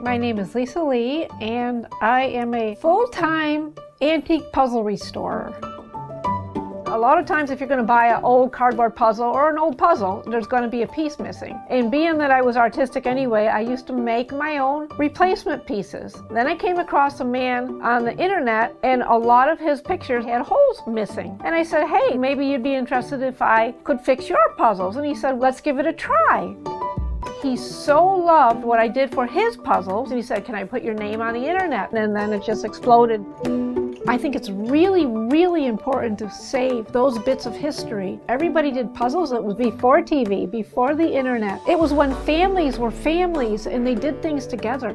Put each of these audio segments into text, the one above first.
My name is Lisa Lee, and I am a full-time antique puzzle restorer. A lot of times if you're going to buy an old cardboard puzzle or an old puzzle, there's going to be a piece missing. And being that I was artistic anyway, I used to make my own replacement pieces. Then I came across a man on the internet, and a lot of his pictures had holes missing. And I said, hey, maybe you'd be interested if I could fix your puzzles. And he said, let's give it a try. He so loved what I did for his puzzles, and he said, can I put your name on the internet? And then it just exploded. I think it's really, really important to save those bits of history. Everybody did puzzles. It was before TV, before the internet. It was when families were families and they did things together.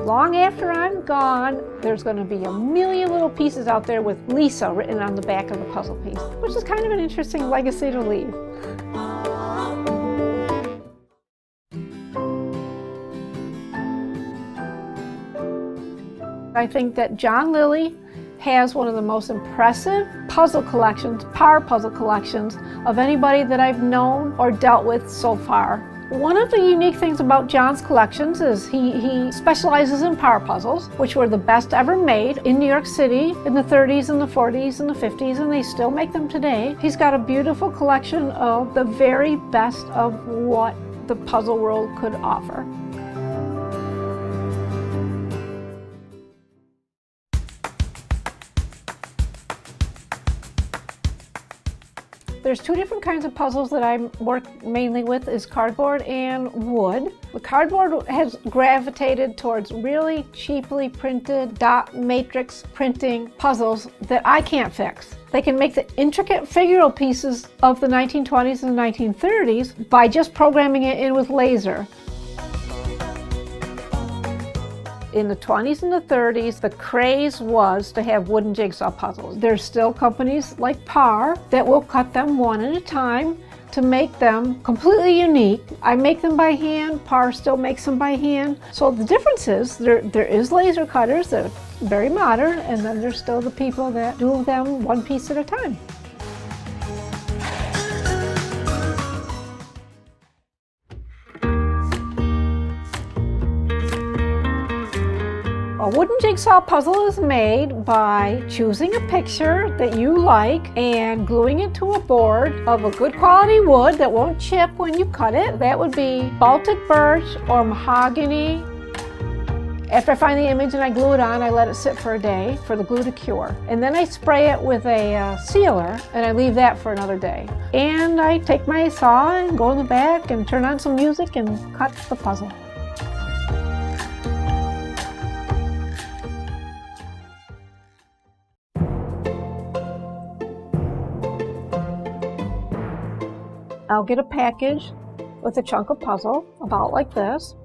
Long after I'm gone, there's going to be a million little pieces out there with Lisa written on the back of the puzzle piece, which is kind of an interesting legacy to leave. I think that John Lilly has one of the most impressive puzzle collections, power puzzle collections, of anybody that I've known or dealt with so far. One of the unique things about John's collections is he specializes in power puzzles, which were the best ever made in New York City in the 30s and the 40s and the 50s, and they still make them today. He's got a beautiful collection of the very best of what the puzzle world could offer. There's two different kinds of puzzles that I work mainly with, is cardboard and wood. The cardboard has gravitated towards really cheaply printed dot matrix printing puzzles that I can't fix. They can make the intricate figural pieces of the 1920s and 1930s by just programming it in with laser. In the 20s and the 30s, the craze was to have wooden jigsaw puzzles. There's still companies like Par that will cut them one at a time to make them completely unique. I make them by hand, Par still makes them by hand. So the difference is there is laser cutters that are very modern, and then there's still the people that do them one piece at a time. A wooden jigsaw puzzle is made by choosing a picture that you like and gluing it to a board of a good quality wood that won't chip when you cut it. That would be Baltic birch or mahogany. After I find the image and I glue it on, I let it sit for a day for the glue to cure. And then I spray it with a sealer, and I leave that for another day. And I take my saw and go in the back and turn on some music and cut the puzzle. I'll get a package with a chunk of puzzle, about like this.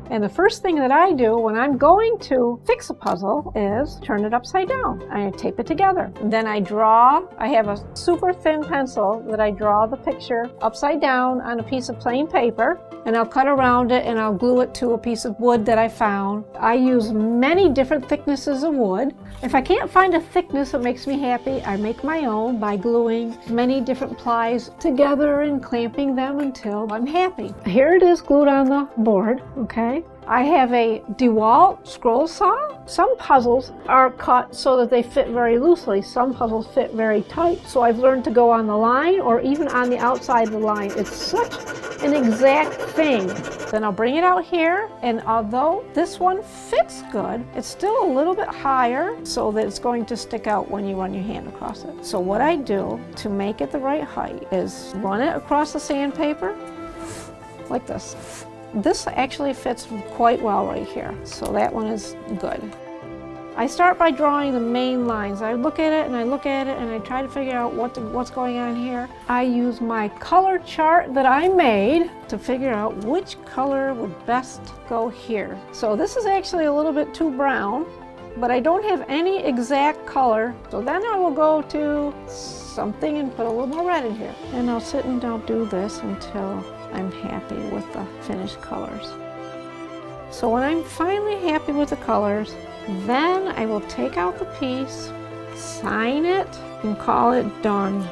And the first thing that I do when I'm going to fix a puzzle is turn it upside down. I tape it together. And then I draw. I have a super thin pencil that I draw the picture upside down on a piece of plain paper, and I'll cut around it and I'll glue it to a piece of wood that I found. I use many different thicknesses of wood. If I can't find a thickness that makes me happy, I make my own by gluing many different plies together and clamping them until I'm happy. Here it is glued on the board, okay? I have a DeWalt scroll saw. Some puzzles are cut so that they fit very loosely. Some puzzles fit very tight. So I've learned to go on the line or even on the outside of the line. It's such an exact thing. Then I'll bring it out here, and although this one fits good, it's still a little bit higher so that it's going to stick out when you run your hand across it. So what I do to make it the right height is run it across the sandpaper like this. This actually fits quite well right here, so that one is good. I start by drawing the main lines. I look at it and I look at it and I try to figure out what's going on here. I use my color chart that I made to figure out which color would best go here. So this is actually a little bit too brown, but I don't have any exact color. So then I will go to something and put a little more red in here. And I'll sit and I'll do this until I'm happy with the finished colors. So when I'm finally happy with the colors, then I will take out the piece, sign it, and call it done.